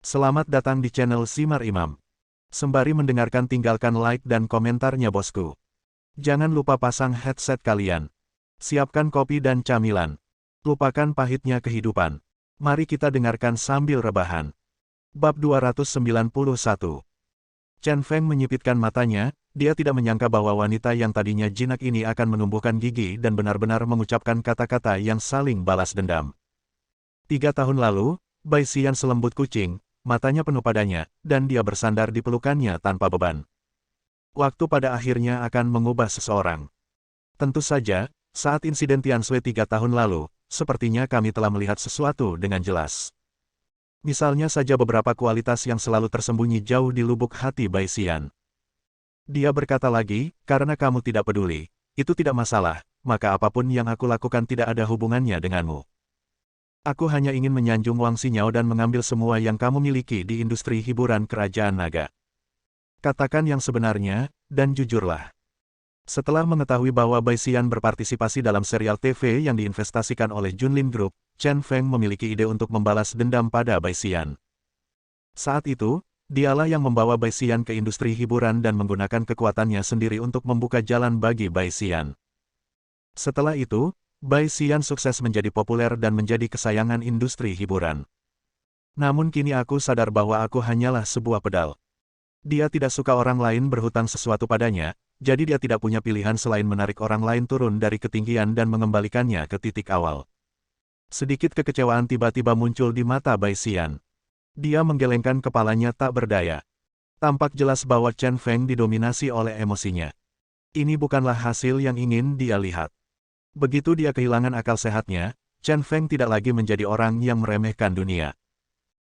Selamat datang di channel Simar Imam. Sembari mendengarkan tinggalkan like dan komentarnya bosku. Jangan lupa pasang headset kalian. Siapkan kopi dan camilan. Lupakan pahitnya kehidupan. Mari kita dengarkan sambil rebahan. Bab 291. Chen Feng menyipitkan matanya, dia tidak menyangka bahwa wanita yang tadinya jinak ini akan menumbuhkan gigi dan benar-benar mengucapkan kata-kata yang saling balas dendam. 3 tahun lalu, Bai Xian selembut kucing, matanya penuh padanya, dan dia bersandar di pelukannya tanpa beban. Waktu pada akhirnya akan mengubah seseorang. Tentu saja, saat insiden Tianshui 3 tahun lalu, sepertinya kami telah melihat sesuatu dengan jelas. Misalnya saja beberapa kualitas yang selalu tersembunyi jauh di lubuk hati Bai Xian. Dia berkata lagi, karena kamu tidak peduli, itu tidak masalah, maka apapun yang aku lakukan tidak ada hubungannya denganmu. Aku hanya ingin menyanjung Wang Xinyao dan mengambil semua yang kamu miliki di industri hiburan kerajaan naga. Katakan yang sebenarnya, dan jujurlah. Setelah mengetahui bahwa Bai Xian berpartisipasi dalam serial TV yang diinvestasikan oleh Junlin Group, Chen Feng memiliki ide untuk membalas dendam pada Bai Xian. Saat itu, dialah yang membawa Bai Xian ke industri hiburan dan menggunakan kekuatannya sendiri untuk membuka jalan bagi Bai Xian. Setelah itu, Bai Xian sukses menjadi populer dan menjadi kesayangan industri hiburan. Namun kini aku sadar bahwa aku hanyalah sebuah pedal. Dia tidak suka orang lain berhutang sesuatu padanya, jadi dia tidak punya pilihan selain menarik orang lain turun dari ketinggian dan mengembalikannya ke titik awal. Sedikit kekecewaan tiba-tiba muncul di mata Bai Xian. Dia menggelengkan kepalanya tak berdaya. Tampak jelas bahwa Chen Feng didominasi oleh emosinya. Ini bukanlah hasil yang ingin dia lihat. Begitu dia kehilangan akal sehatnya, Chen Feng tidak lagi menjadi orang yang meremehkan dunia.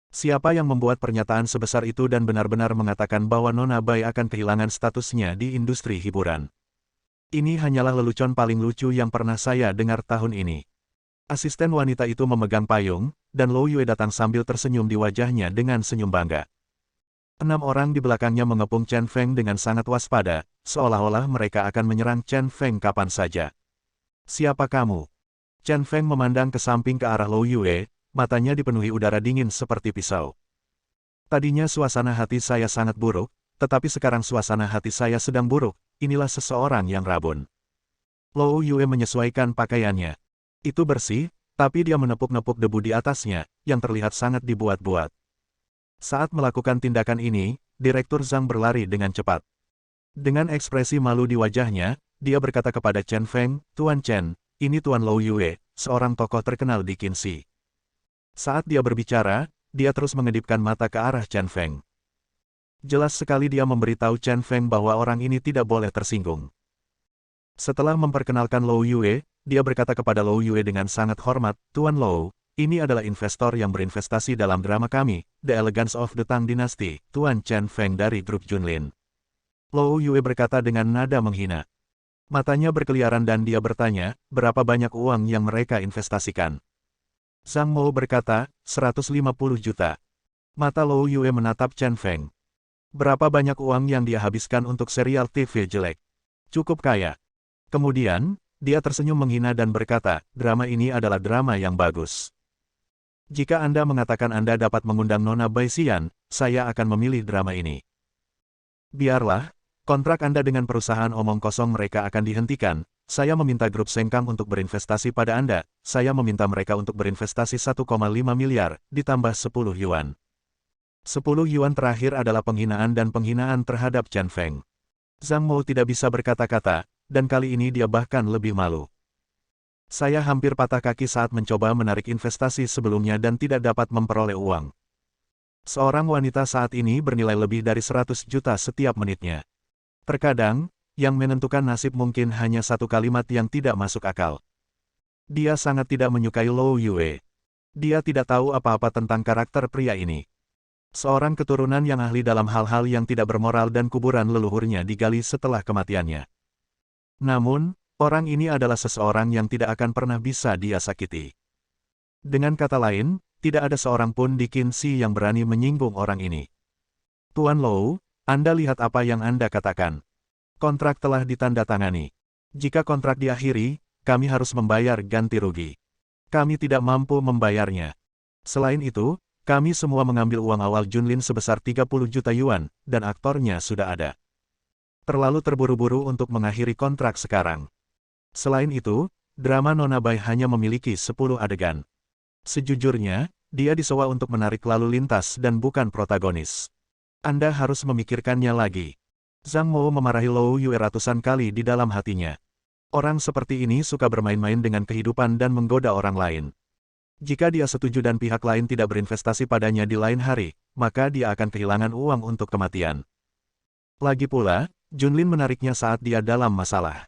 Siapa yang membuat pernyataan sebesar itu dan benar-benar mengatakan bahwa Nona Bai akan kehilangan statusnya di industri hiburan? Ini hanyalah lelucon paling lucu yang pernah saya dengar tahun ini. Asisten wanita itu memegang payung, dan Lou Yue datang sambil tersenyum di wajahnya dengan senyum bangga. 6 orang di belakangnya mengepung Chen Feng dengan sangat waspada, seolah-olah mereka akan menyerang Chen Feng kapan saja. Siapa kamu? Chen Feng memandang ke samping ke arah Lou Yue, matanya dipenuhi udara dingin seperti pisau. Tadinya suasana hati saya sangat buruk, tetapi sekarang suasana hati saya sedang buruk, inilah seseorang yang rabun. Lou Yue menyesuaikan pakaiannya. Itu bersih, tapi dia menepuk-nepuk debu di atasnya, yang terlihat sangat dibuat-buat. Saat melakukan tindakan ini, Direktur Zhang berlari dengan cepat. Dengan ekspresi malu di wajahnya, dia berkata kepada Chen Feng, "Tuan Chen, ini Tuan Lou Yue, seorang tokoh terkenal di Qinxi." Saat dia berbicara, dia terus mengedipkan mata ke arah Chen Feng. Jelas sekali dia memberitahu Chen Feng bahwa orang ini tidak boleh tersinggung. Setelah memperkenalkan Lou Yue, dia berkata kepada Lou Yue dengan sangat hormat, "Tuan Lou, ini adalah investor yang berinvestasi dalam drama kami, The Elegance of the Tang Dynasty, Tuan Chen Feng dari grup Junlin." Lou Yue berkata dengan nada menghina. Matanya berkeliaran dan dia bertanya, berapa banyak uang yang mereka investasikan. Zhang Mo berkata, 150 juta. Mata Lou Yue menatap Chen Feng. Berapa banyak uang yang dia habiskan untuk serial TV jelek? Cukup kaya. Kemudian, dia tersenyum menghina dan berkata, drama ini adalah drama yang bagus. Jika Anda mengatakan Anda dapat mengundang Nona Bai Xian, saya akan memilih drama ini. Biarlah. Kontrak Anda dengan perusahaan omong kosong mereka akan dihentikan. Saya meminta grup Sengkang untuk berinvestasi pada Anda. Saya meminta mereka untuk berinvestasi 1,5 miliar, ditambah 10 yuan. 10 yuan terakhir adalah penghinaan dan penghinaan terhadap Chen Feng. Zhang Mo tidak bisa berkata-kata, dan kali ini dia bahkan lebih malu. Saya hampir patah kaki saat mencoba menarik investasi sebelumnya dan tidak dapat memperoleh uang. Seorang wanita saat ini bernilai lebih dari 100 juta setiap menitnya. Terkadang, yang menentukan nasib mungkin hanya satu kalimat yang tidak masuk akal. Dia sangat tidak menyukai Lou Yue. Dia tidak tahu apa-apa tentang karakter pria ini. Seorang keturunan yang ahli dalam hal-hal yang tidak bermoral dan kuburan leluhurnya digali setelah kematiannya. Namun, orang ini adalah seseorang yang tidak akan pernah bisa dia sakiti. Dengan kata lain, tidak ada seorang pun di Qinxi yang berani menyinggung orang ini. Tuan Lou, Anda lihat apa yang Anda katakan. Kontrak telah ditandatangani. Jika kontrak diakhiri, kami harus membayar ganti rugi. Kami tidak mampu membayarnya. Selain itu, Kami semua mengambil uang awal Junlin sebesar 30 juta yuan, dan aktornya sudah ada. Terlalu terburu-buru untuk mengakhiri kontrak sekarang. Selain itu, drama Nona Bai hanya memiliki 10 adegan. Sejujurnya, dia disewa untuk menarik lalu lintas dan bukan protagonis. Anda harus memikirkannya lagi. Zhang Mo memarahi Lou Yue ratusan kali di dalam hatinya. Orang seperti ini suka bermain-main dengan kehidupan dan menggoda orang lain. Jika dia setuju dan pihak lain tidak berinvestasi padanya di lain hari, maka dia akan kehilangan uang untuk kematian. Lagi pula, Junlin menariknya saat dia dalam masalah.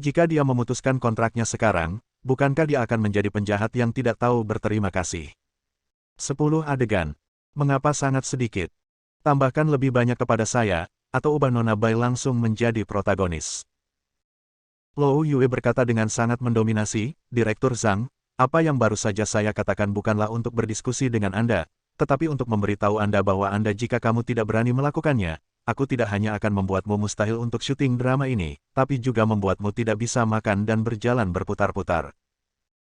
Jika dia memutuskan kontraknya sekarang, bukankah dia akan menjadi penjahat yang tidak tahu berterima kasih? 10 adegan. Mengapa sangat sedikit? Tambahkan lebih banyak kepada saya, atau ubah Nona Bai langsung menjadi protagonis. Lou Yue berkata dengan sangat mendominasi, Direktur Zhang, apa yang baru saja saya katakan bukanlah untuk berdiskusi dengan Anda, tetapi untuk memberitahu Anda bahwa Anda jika kamu tidak berani melakukannya, aku tidak hanya akan membuatmu mustahil untuk syuting drama ini, tapi juga membuatmu tidak bisa makan dan berjalan berputar-putar.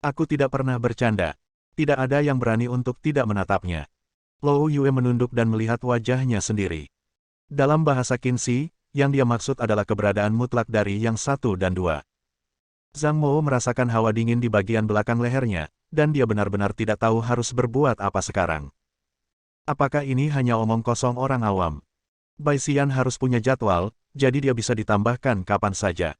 Aku tidak pernah bercanda. Tidak ada yang berani untuk tidak menatapnya. Lou Yue menunduk dan melihat wajahnya sendiri. Dalam bahasa Qinzi, yang dia maksud adalah keberadaan mutlak dari yang satu dan dua. Zhang Mo merasakan hawa dingin di bagian belakang lehernya, dan dia benar-benar tidak tahu harus berbuat apa sekarang. Apakah ini hanya omong kosong orang awam? Bai Xian harus punya jadwal, jadi dia bisa ditambahkan kapan saja.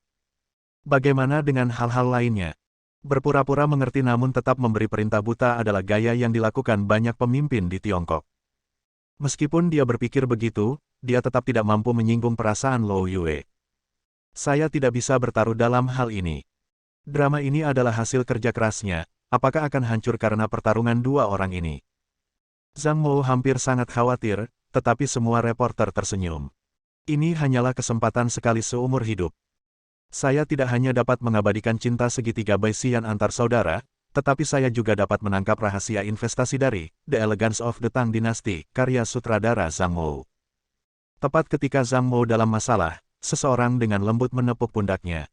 Bagaimana dengan hal-hal lainnya? Berpura-pura mengerti namun tetap memberi perintah buta adalah gaya yang dilakukan banyak pemimpin di Tiongkok. Meskipun dia berpikir begitu, dia tetap tidak mampu menyinggung perasaan Lou Yue. Saya tidak bisa bertaruh dalam hal ini. Drama ini adalah hasil kerja kerasnya, apakah akan hancur karena pertarungan dua orang ini? Zhang Mo hampir sangat khawatir, tetapi semua reporter tersenyum. Ini hanyalah kesempatan sekali seumur hidup. Saya tidak hanya dapat mengabadikan cinta segitiga Bai Xian antar saudara, tetapi saya juga dapat menangkap rahasia investasi dari The Elegance of the Tang Dynasty, karya sutradara Zhang Mo. Tepat ketika Zhang Mo dalam masalah, seseorang dengan lembut menepuk pundaknya.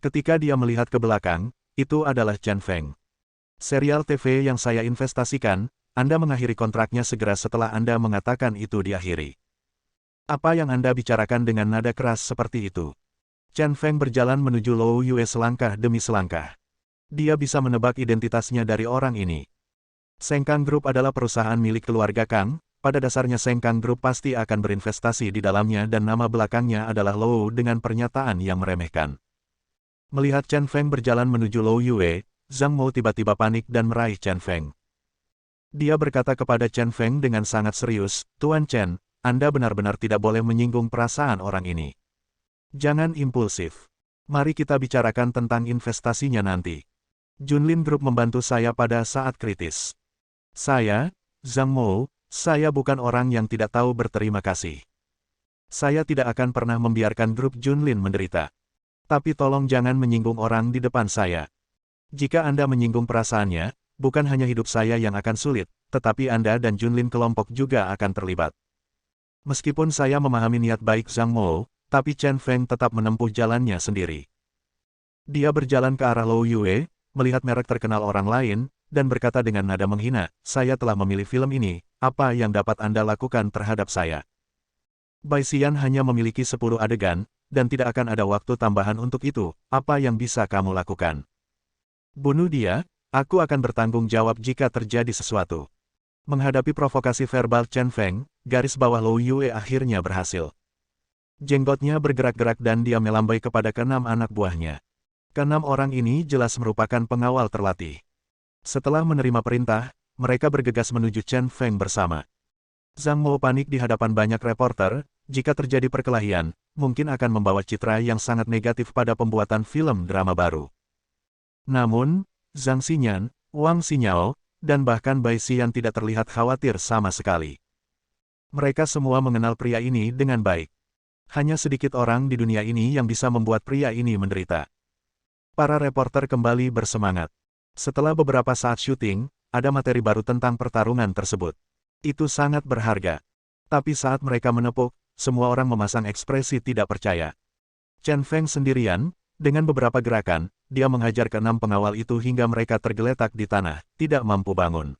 Ketika dia melihat ke belakang, itu adalah Chen Feng. Serial TV yang saya investasikan, Anda mengakhiri kontraknya segera setelah Anda mengatakan itu diakhiri. Apa yang Anda bicarakan dengan nada keras seperti itu? Chen Feng berjalan menuju Lou Yue selangkah demi selangkah. Dia bisa menebak identitasnya dari orang ini. Sengkang Group adalah perusahaan milik keluarga Kang, pada dasarnya Sengkang Group pasti akan berinvestasi di dalamnya dan nama belakangnya adalah Lou dengan pernyataan yang meremehkan. Melihat Chen Feng berjalan menuju Lou Yue, Zhang Mo tiba-tiba panik dan meraih Chen Feng. Dia berkata kepada Chen Feng dengan sangat serius, Tuan Chen, Anda benar-benar tidak boleh menyinggung perasaan orang ini. Jangan impulsif. Mari kita bicarakan tentang investasinya nanti. Junlin Group membantu saya pada saat kritis. Saya, Zhang Mo, saya bukan orang yang tidak tahu berterima kasih. Saya tidak akan pernah membiarkan grup Junlin menderita. Tapi tolong jangan menyinggung orang di depan saya. Jika Anda menyinggung perasaannya, bukan hanya hidup saya yang akan sulit, tetapi Anda dan Junlin kelompok juga akan terlibat. Meskipun saya memahami niat baik Zhang Mo, tapi Chen Feng tetap menempuh jalannya sendiri. Dia berjalan ke arah Lou Yue, melihat merek terkenal orang lain, dan berkata dengan nada menghina, saya telah memilih film ini, apa yang dapat Anda lakukan terhadap saya? Bai Xian hanya memiliki 10 adegan, dan tidak akan ada waktu tambahan untuk itu, apa yang bisa kamu lakukan? Bunuh dia, aku akan bertanggung jawab jika terjadi sesuatu. Menghadapi provokasi verbal Chen Feng, garis bawah Lou Yue akhirnya berhasil. Jenggotnya bergerak-gerak dan dia melambai kepada keenam anak buahnya. Keenam orang ini jelas merupakan pengawal terlatih. Setelah menerima perintah, mereka bergegas menuju Chen Feng bersama. Zhang Mo panik di hadapan banyak reporter, jika terjadi perkelahian, mungkin akan membawa citra yang sangat negatif pada pembuatan film drama baru. Namun, Zhang Xinyan, Wang Xinyao, dan bahkan Bai Xian tidak terlihat khawatir sama sekali. Mereka semua mengenal pria ini dengan baik. Hanya sedikit orang di dunia ini yang bisa membuat pria ini menderita. Para reporter kembali bersemangat. Setelah beberapa saat syuting, ada materi baru tentang pertarungan tersebut. Itu sangat berharga. Tapi saat mereka menepuk, semua orang memasang ekspresi tidak percaya. Chen Feng sendirian, dengan beberapa gerakan, dia menghajar ke 6 pengawal itu hingga mereka tergeletak di tanah, tidak mampu bangun.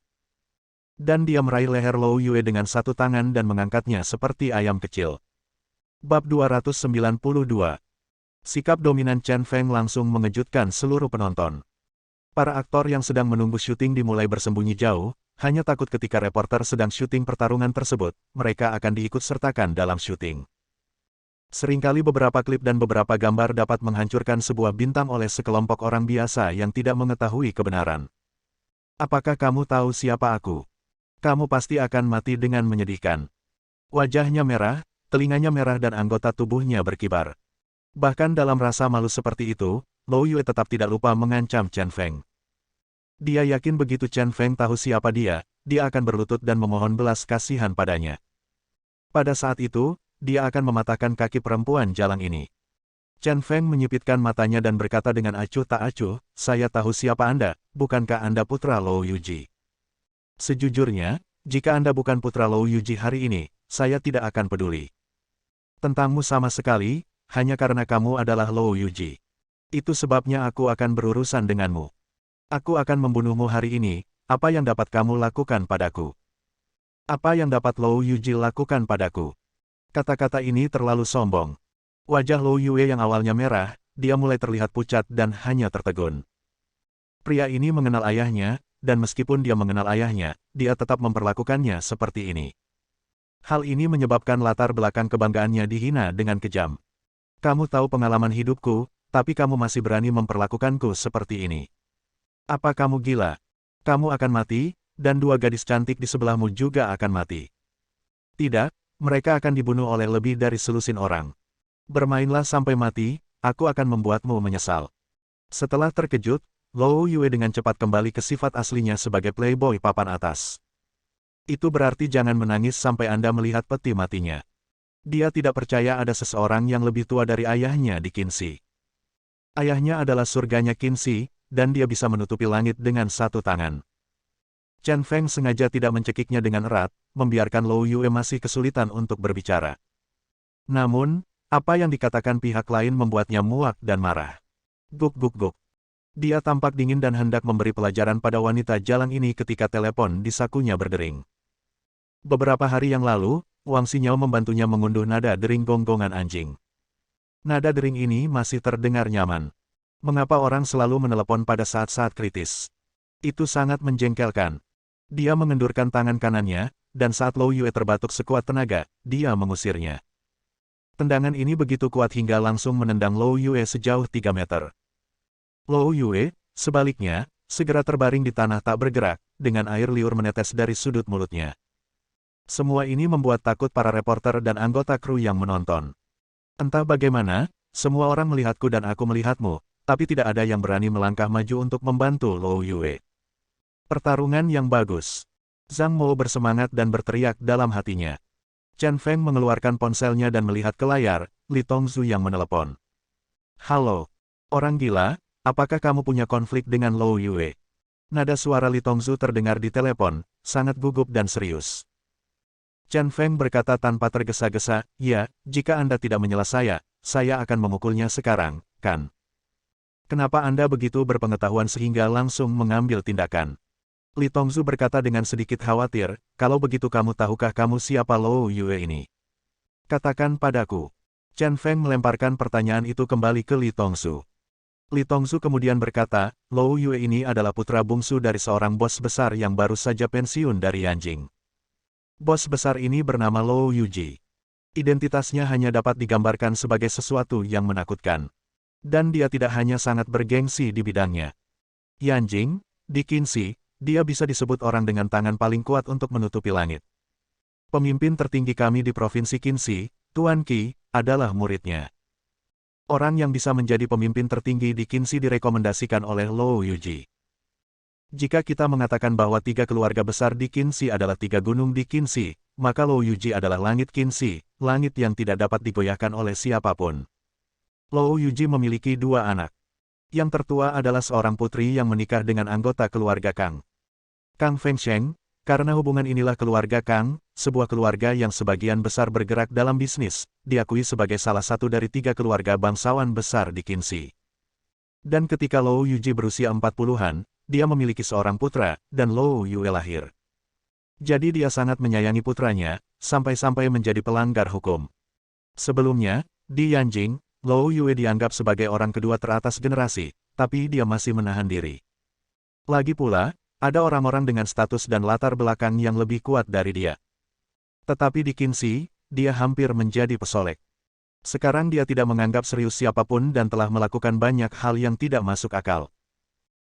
Dan dia meraih leher Lou Yue dengan satu tangan dan mengangkatnya seperti ayam kecil. Bab 292. Sikap dominan Chen Feng langsung mengejutkan seluruh penonton. Para aktor yang sedang menunggu syuting dimulai bersembunyi jauh, hanya takut ketika reporter sedang syuting pertarungan tersebut, mereka akan diikut-sertakan dalam syuting. Seringkali beberapa klip dan beberapa gambar dapat menghancurkan sebuah bintang oleh sekelompok orang biasa yang tidak mengetahui kebenaran. Apakah kamu tahu siapa aku? Kamu pasti akan mati dengan menyedihkan. Wajahnya merah, telinganya merah dan anggota tubuhnya berkibar. Bahkan dalam rasa malu seperti itu, Lou Yue tetap tidak lupa mengancam Chen Feng. Dia yakin begitu Chen Feng tahu siapa dia akan berlutut dan memohon belas kasihan padanya. Pada saat itu, dia akan mematahkan kaki perempuan jalang ini. Chen Feng menyipitkan matanya dan berkata dengan acuh tak acuh, "Saya tahu siapa Anda, bukankah Anda putra Lou Yuji? Sejujurnya, jika Anda bukan putra Lou Yuji hari ini, saya tidak akan peduli tentangmu sama sekali, hanya karena kamu adalah Lou Yuji. Itu sebabnya aku akan berurusan denganmu. Aku akan membunuhmu hari ini, apa yang dapat kamu lakukan padaku? Apa yang dapat Lou Yuji lakukan padaku?" Kata-kata ini terlalu sombong. Wajah Lou Yue yang awalnya merah, dia mulai terlihat pucat dan hanya tertegun. Pria ini mengenal ayahnya, dan meskipun dia mengenal ayahnya, dia tetap memperlakukannya seperti ini. Hal ini menyebabkan latar belakang kebanggaannya dihina dengan kejam. "Kamu tahu pengalaman hidupku, tapi kamu masih berani memperlakukanku seperti ini. Apa kamu gila? Kamu akan mati, dan dua gadis cantik di sebelahmu juga akan mati. Tidak, mereka akan dibunuh oleh lebih dari selusin orang. Bermainlah sampai mati, aku akan membuatmu menyesal." Setelah terkejut, Lou Yue dengan cepat kembali ke sifat aslinya sebagai playboy papan atas. Itu berarti jangan menangis sampai Anda melihat peti matinya. Dia tidak percaya ada seseorang yang lebih tua dari ayahnya di Qinxi. Ayahnya adalah surganya Qinxi, dan dia bisa menutupi langit dengan satu tangan. Chen Feng sengaja tidak mencekiknya dengan erat, membiarkan Lou Yue masih kesulitan untuk berbicara. Namun, apa yang dikatakan pihak lain membuatnya muak dan marah. Guk. Dia tampak dingin dan hendak memberi pelajaran pada wanita jalang ini ketika telepon di sakunya berdering. Beberapa hari yang lalu, Wang Xinyao membantunya mengunduh nada dering gonggongan anjing. Nada dering ini masih terdengar nyaman. Mengapa orang selalu menelepon pada saat-saat kritis? Itu sangat menjengkelkan. Dia mengendurkan tangan kanannya, dan saat Lou Yue terbatuk sekuat tenaga, dia mengusirnya. Tendangan ini begitu kuat hingga langsung menendang Lou Yue sejauh 3 meter. Lou Yue, sebaliknya, segera terbaring di tanah tak bergerak, dengan air liur menetes dari sudut mulutnya. Semua ini membuat takut para reporter dan anggota kru yang menonton. Entah bagaimana, semua orang melihatku dan aku melihatmu, tapi tidak ada yang berani melangkah maju untuk membantu Lou Yue. Pertarungan yang bagus. Zhang Mo bersemangat dan berteriak dalam hatinya. Chen Feng mengeluarkan ponselnya dan melihat ke layar, Li Tongzhu yang menelepon. "Halo, orang gila, apakah kamu punya konflik dengan Lou Yue?" Nada suara Li Tongzhu terdengar di telepon, sangat gugup dan serius. Chen Feng berkata tanpa tergesa-gesa, "Ya, jika Anda tidak menyela saya akan memukulnya sekarang, kan? Kenapa Anda begitu berpengetahuan sehingga langsung mengambil tindakan?" Li Tongzhu berkata dengan sedikit khawatir, "Kalau begitu tahukah kamu siapa Lou Yue ini? Katakan padaku." Chen Feng melemparkan pertanyaan itu kembali ke Li Tongzhu. Li Tongzhu kemudian berkata, "Lou Yue ini adalah putra bungsu dari seorang bos besar yang baru saja pensiun dari Yanjing. Bos besar ini bernama Lou Yuji. Identitasnya hanya dapat digambarkan sebagai sesuatu yang menakutkan. Dan dia tidak hanya sangat bergengsi di bidangnya. Yanjing, di Qinxi, dia bisa disebut orang dengan tangan paling kuat untuk menutupi langit. Pemimpin tertinggi kami di Provinsi Qinxi, Tuan Qi, adalah muridnya. Orang yang bisa menjadi pemimpin tertinggi di Qinxi direkomendasikan oleh Lou Yuji. Jika kita mengatakan bahwa 3 keluarga besar di Qinxi adalah 3 gunung di Qinxi, maka Lou Yuji adalah langit Qinxi, langit yang tidak dapat digoyahkan oleh siapapun." Lou Yuji memiliki 2 anak. Yang tertua adalah seorang putri yang menikah dengan anggota keluarga Kang Fengsheng. Karena hubungan inilah keluarga Kang, sebuah keluarga yang sebagian besar bergerak dalam bisnis, diakui sebagai salah satu dari 3 keluarga bangsawan besar di Qinxi. Dan ketika Lou Yuji berusia 40-an, dia memiliki seorang putra, dan Lou Yue lahir. Jadi dia sangat menyayangi putranya, sampai-sampai menjadi pelanggar hukum. Sebelumnya, di Yanjing, Lou Yue dianggap sebagai orang kedua teratas generasi, tapi dia masih menahan diri. Lagi pula, ada orang-orang dengan status dan latar belakang yang lebih kuat dari dia. Tetapi di Qinxi, dia hampir menjadi pesolek. Sekarang dia tidak menganggap serius siapapun dan telah melakukan banyak hal yang tidak masuk akal.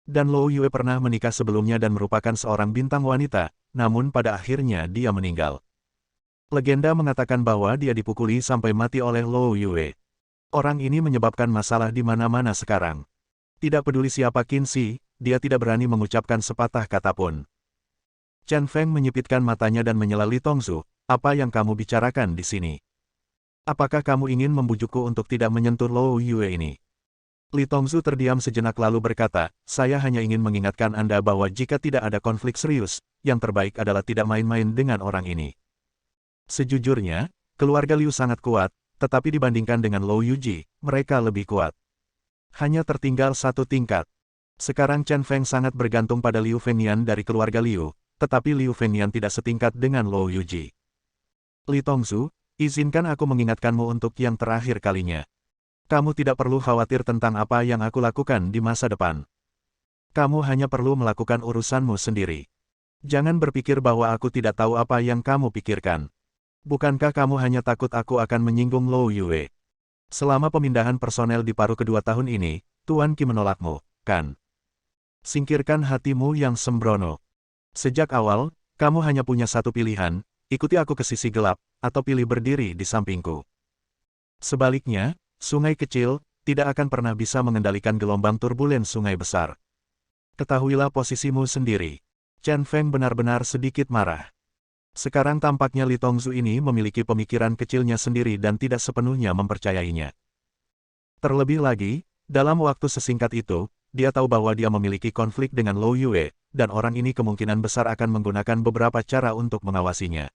Dan Lou Yue pernah menikah sebelumnya dan merupakan seorang bintang wanita, namun pada akhirnya dia meninggal. Legenda mengatakan bahwa dia dipukuli sampai mati oleh Lou Yue. Orang ini menyebabkan masalah di mana-mana sekarang. Tidak peduli siapa Qinxi, dia tidak berani mengucapkan sepatah kata pun. Chen Feng menyipitkan matanya dan menyela Li Tongzu, apa yang kamu bicarakan di sini? Apakah kamu ingin membujukku untuk tidak menyentuh Lou Yue ini? Li Tongzu terdiam sejenak lalu berkata, saya hanya ingin mengingatkan Anda bahwa jika tidak ada konflik serius, yang terbaik adalah tidak main-main dengan orang ini. Sejujurnya, keluarga Liu sangat kuat, tetapi dibandingkan dengan Lou Yuji, mereka lebih kuat. Hanya tertinggal satu tingkat. Sekarang Chen Feng sangat bergantung pada Liu Fengnian dari keluarga Liu, tetapi Liu Fengnian tidak setingkat dengan Lou Yuji. Li Tongzu, izinkan aku mengingatkanmu untuk yang terakhir kalinya. Kamu tidak perlu khawatir tentang apa yang aku lakukan di masa depan. Kamu hanya perlu melakukan urusanmu sendiri. Jangan berpikir bahwa aku tidak tahu apa yang kamu pikirkan. Bukankah kamu hanya takut aku akan menyinggung Lou Yue? Selama pemindahan personel di paruh kedua tahun ini, Tuan Qi menolakmu, kan? Singkirkan hatimu yang sembrono. Sejak awal, kamu hanya punya satu pilihan, ikuti aku ke sisi gelap, atau pilih berdiri di sampingku. Sebaliknya, sungai kecil tidak akan pernah bisa mengendalikan gelombang turbulen sungai besar. Ketahuilah posisimu sendiri. Chen Feng benar-benar sedikit marah. Sekarang tampaknya Li Tongzu ini memiliki pemikiran kecilnya sendiri dan tidak sepenuhnya mempercayainya. Terlebih lagi, dalam waktu sesingkat itu, dia tahu bahwa dia memiliki konflik dengan Lou Yue, dan orang ini kemungkinan besar akan menggunakan beberapa cara untuk mengawasinya.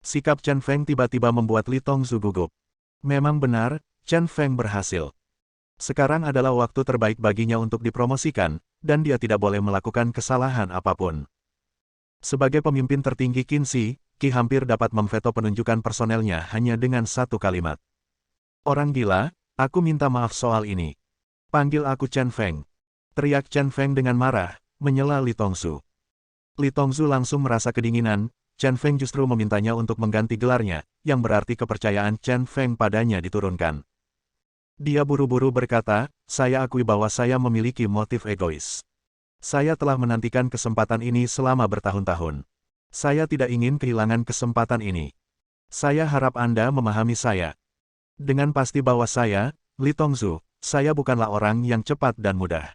Sikap Chen Feng tiba-tiba membuat Li Tongzu gugup. Memang benar, Chen Feng berhasil. Sekarang adalah waktu terbaik baginya untuk dipromosikan, dan dia tidak boleh melakukan kesalahan apapun. Sebagai pemimpin tertinggi Qinxi, Qi hampir dapat memveto penunjukan personelnya hanya dengan satu kalimat. Orang gila, aku minta maaf soal ini. Panggil aku Chen Feng. Teriak Chen Feng dengan marah, menyela Li Tongzu. Li Tongzu langsung merasa kedinginan, Chen Feng justru memintanya untuk mengganti gelarnya, yang berarti kepercayaan Chen Feng padanya diturunkan. Dia buru-buru berkata, saya akui bahwa saya memiliki motif egois. Saya telah menantikan kesempatan ini selama bertahun-tahun. Saya tidak ingin kehilangan kesempatan ini. Saya harap Anda memahami saya. Dengan pasti bahwa saya, Li Tongzu, saya bukanlah orang yang cepat dan mudah.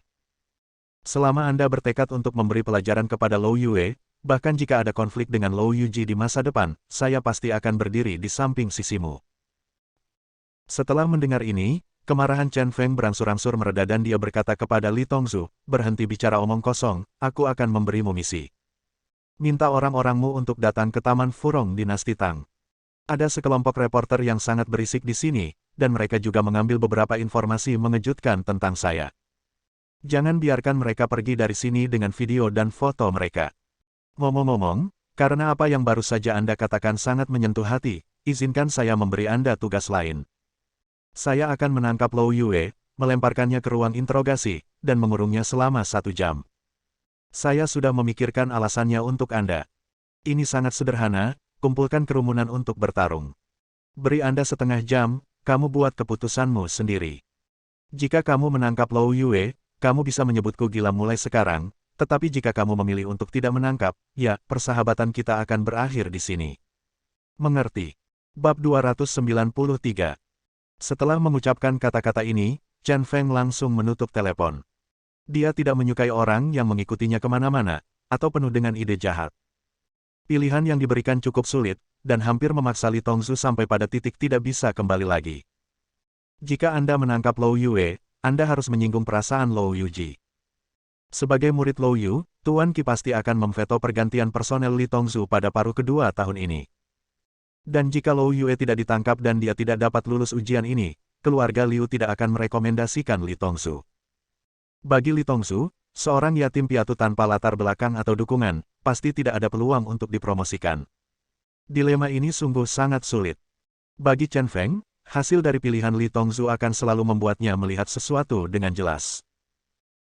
Selama Anda bertekad untuk memberi pelajaran kepada Lou Yue, bahkan jika ada konflik dengan Lou Yuji di masa depan, saya pasti akan berdiri di samping sisimu. Setelah mendengar ini, kemarahan Chen Feng berangsur-angsur mereda dan dia berkata kepada Li Tongzu, berhenti bicara omong kosong, aku akan memberimu misi. Minta orang-orangmu untuk datang ke Taman Furong Dinasti Tang. Ada sekelompok reporter yang sangat berisik di sini, dan mereka juga mengambil beberapa informasi mengejutkan tentang saya. Jangan biarkan mereka pergi dari sini dengan video dan foto mereka. Ngomong-ngomong, karena apa yang baru saja Anda katakan sangat menyentuh hati, izinkan saya memberi Anda tugas lain. Saya akan menangkap Lou Yue, melemparkannya ke ruang interogasi, dan mengurungnya selama 1 jam. Saya sudah memikirkan alasannya untuk Anda. Ini sangat sederhana, kumpulkan kerumunan untuk bertarung. Beri Anda setengah jam, kamu buat keputusanmu sendiri. Jika kamu menangkap Lou Yue, kamu bisa menyebutku gila mulai sekarang, tetapi jika kamu memilih untuk tidak menangkap, ya, persahabatan kita akan berakhir di sini. Mengerti? Bab 293. Setelah mengucapkan kata-kata ini, Chen Feng langsung menutup telepon. Dia tidak menyukai orang yang mengikutinya kemana-mana, atau penuh dengan ide jahat. Pilihan yang diberikan cukup sulit, dan hampir memaksa Li Tongzu sampai pada titik tidak bisa kembali lagi. Jika Anda menangkap Lou Yue, Anda harus menyinggung perasaan Lou Yuji. Sebagai murid Lou Yu, Tuan Qi pasti akan memveto pergantian personel Li Tongzu pada paruh kedua tahun ini. Dan jika Lou Yue tidak ditangkap dan dia tidak dapat lulus ujian ini, keluarga Liu tidak akan merekomendasikan Li Tongzu. Bagi Li Tongzu, Seorang yatim piatu tanpa latar belakang atau dukungan, pasti tidak ada peluang untuk dipromosikan. Dilema ini sungguh sangat sulit. Bagi Chen Feng, hasil dari pilihan Li Tongzu akan selalu membuatnya melihat sesuatu dengan jelas.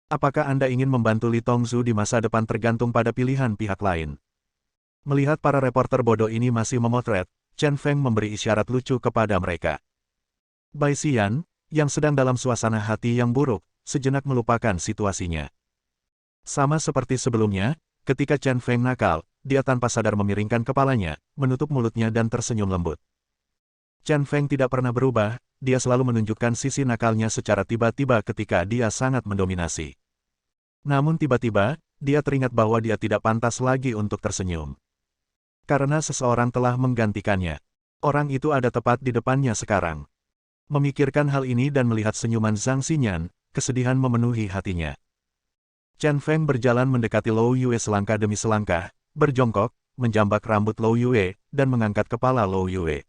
Apakah Anda ingin membantu Li Tongzu di masa depan tergantung pada pilihan pihak lain? Melihat para reporter bodoh ini masih memotret, Chen Feng memberi isyarat lucu kepada mereka. Bai Xian, yang sedang dalam suasana hati yang buruk, sejenak melupakan situasinya. Sama seperti sebelumnya, ketika Chen Feng nakal, dia tanpa sadar memiringkan kepalanya, menutup mulutnya dan tersenyum lembut. Chen Feng tidak pernah berubah, dia selalu menunjukkan sisi nakalnya secara tiba-tiba ketika dia sangat mendominasi. Namun tiba-tiba, dia teringat bahwa dia tidak pantas lagi untuk tersenyum. Karena seseorang telah menggantikannya. Orang itu ada tepat di depannya sekarang. Memikirkan hal ini dan melihat senyuman Zhang Xinyan, kesedihan memenuhi hatinya. Chen Feng berjalan mendekati Lou Yue selangkah demi selangkah, berjongkok, menjambak rambut Lou Yue, dan mengangkat kepala Lou Yue.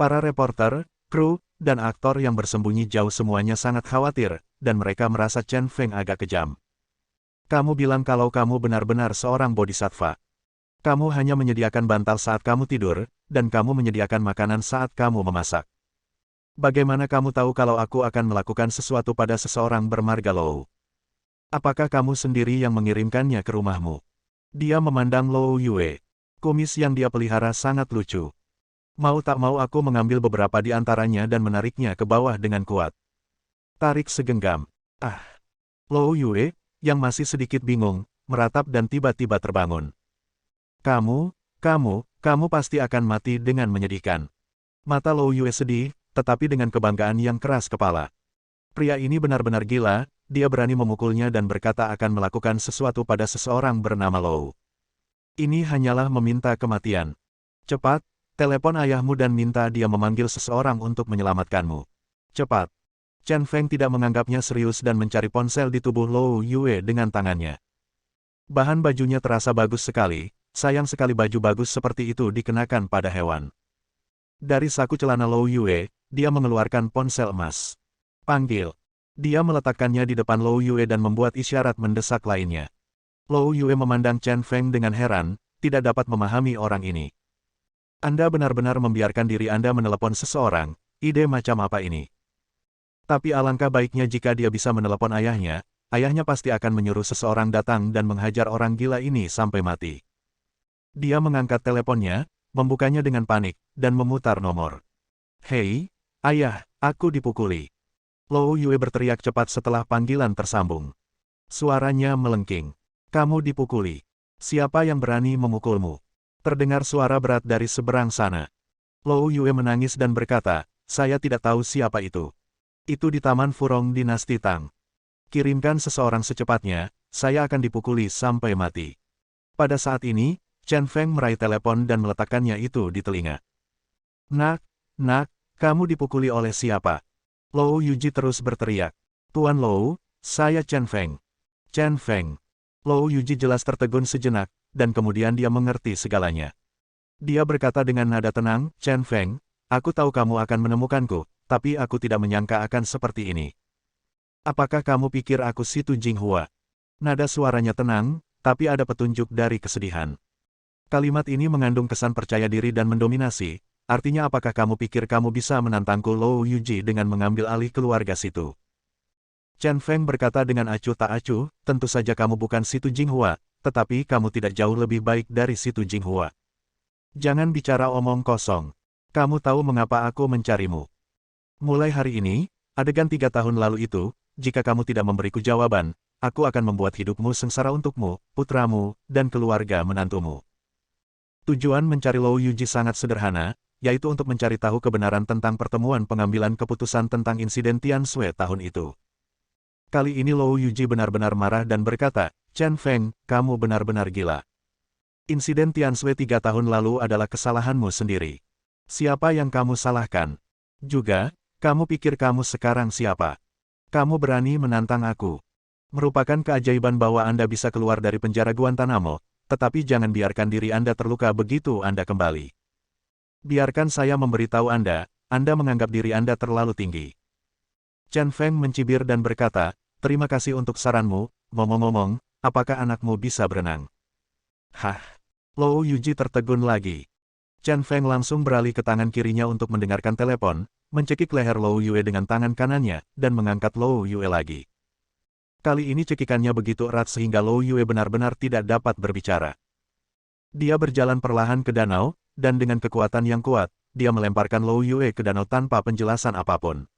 Para reporter, kru, dan aktor yang bersembunyi jauh semuanya sangat khawatir, dan mereka merasa Chen Feng agak kejam. Kamu bilang kalau kamu benar-benar seorang bodhisattva. Kamu hanya menyediakan bantal saat kamu tidur, dan kamu menyediakan makanan saat kamu memasak. Bagaimana kamu tahu kalau aku akan melakukan sesuatu pada seseorang bermarga Lou? Apakah kamu sendiri yang mengirimkannya ke rumahmu? Dia memandang Lou Yue. Kumis yang dia pelihara sangat lucu. Mau tak mau aku mengambil beberapa di antaranya dan menariknya ke bawah dengan kuat. Tarik segenggam. Ah! Lou Yue, yang masih sedikit bingung, meratap dan tiba-tiba terbangun. Kamu pasti akan mati dengan menyedihkan. Mata Lou Yue sedih, tetapi dengan kebanggaan yang keras kepala. Pria ini benar-benar gila, dia berani memukulnya dan berkata akan melakukan sesuatu pada seseorang bernama Lou. Ini hanyalah meminta kematian. Cepat, telepon ayahmu dan minta dia memanggil seseorang untuk menyelamatkanmu. Cepat. Chen Feng tidak menganggapnya serius dan mencari ponsel di tubuh Lou Yue dengan tangannya. Bahan bajunya terasa bagus sekali. Sayang sekali baju bagus seperti itu dikenakan pada hewan. Dari saku celana Lou Yue, dia mengeluarkan ponsel emas. Panggil. Dia meletakkannya di depan Lou Yue dan membuat isyarat mendesak lainnya. Lou Yue memandang Chen Feng dengan heran, tidak dapat memahami orang ini. Anda benar-benar membiarkan diri Anda menelepon seseorang, ide macam apa ini? Tapi alangkah baiknya jika dia bisa menelepon ayahnya, ayahnya pasti akan menyuruh seseorang datang dan menghajar orang gila ini sampai mati. Dia mengangkat teleponnya, membukanya dengan panik, dan memutar nomor. Hei, ayah, aku dipukuli. Lou Yue berteriak cepat setelah panggilan tersambung. Suaranya melengking. Kamu dipukuli. Siapa yang berani memukulmu? Terdengar suara berat dari seberang sana. Lou Yue menangis dan berkata, saya tidak tahu siapa itu. Itu di Taman Furong Dinasti Tang. Kirimkan seseorang secepatnya, saya akan dipukuli sampai mati. Pada saat ini, Chen Feng meraih telepon dan meletakkannya itu di telinga. Nak, kamu dipukuli oleh siapa? Lou Yuji terus berteriak. Tuan Lou, saya Chen Feng. Chen Feng. Lou Yuji jelas tertegun sejenak, dan kemudian dia mengerti segalanya. Dia berkata dengan nada tenang, Chen Feng, aku tahu kamu akan menemukanku, tapi aku tidak menyangka akan seperti ini. Apakah kamu pikir aku si Tu Jinghua? Nada suaranya tenang, tapi ada petunjuk dari kesedihan. Kalimat ini mengandung kesan percaya diri dan mendominasi, artinya apakah kamu pikir kamu bisa menantangku? Lou Yuji dengan mengambil alih keluarga situ. Chen Feng berkata dengan acuh tak acuh, tentu saja kamu bukan si Tu Jinghua, tetapi kamu tidak jauh lebih baik dari si Tu Jinghua. Jangan bicara omong kosong. Kamu tahu mengapa aku mencarimu. Mulai hari ini, adegan 3 tahun lalu itu, jika kamu tidak memberiku jawaban, aku akan membuat hidupmu sengsara untukmu, putramu, dan keluarga menantumu. Tujuan mencari Lou Yuji sangat sederhana, yaitu untuk mencari tahu kebenaran tentang pertemuan pengambilan keputusan tentang insiden Tian Sui tahun itu. Kali ini Lou Yuji benar-benar marah dan berkata, Chen Feng, kamu benar-benar gila. Insiden Tian Sui 3 tahun lalu adalah kesalahanmu sendiri. Siapa yang kamu salahkan? Juga, kamu pikir kamu sekarang siapa? Kamu berani menantang aku. Merupakan keajaiban bahwa Anda bisa keluar dari penjara Guantanamo, tetapi jangan biarkan diri Anda terluka begitu Anda kembali. Biarkan saya memberitahu Anda menganggap diri Anda terlalu tinggi. Chen Feng mencibir dan berkata, terima kasih untuk saranmu. Ngomong-ngomong, apakah anakmu bisa berenang? Hah? Lou Yuji tertegun lagi. Chen Feng langsung beralih ke tangan kirinya untuk mendengarkan telepon, mencekik leher Lou Yue dengan tangan kanannya, dan mengangkat Lou Yue lagi. Kali ini cekikannya begitu erat sehingga Lou Yue benar-benar tidak dapat berbicara. Dia berjalan perlahan ke danau, dan dengan kekuatan yang kuat, dia melemparkan Lou Yue ke danau tanpa penjelasan apapun.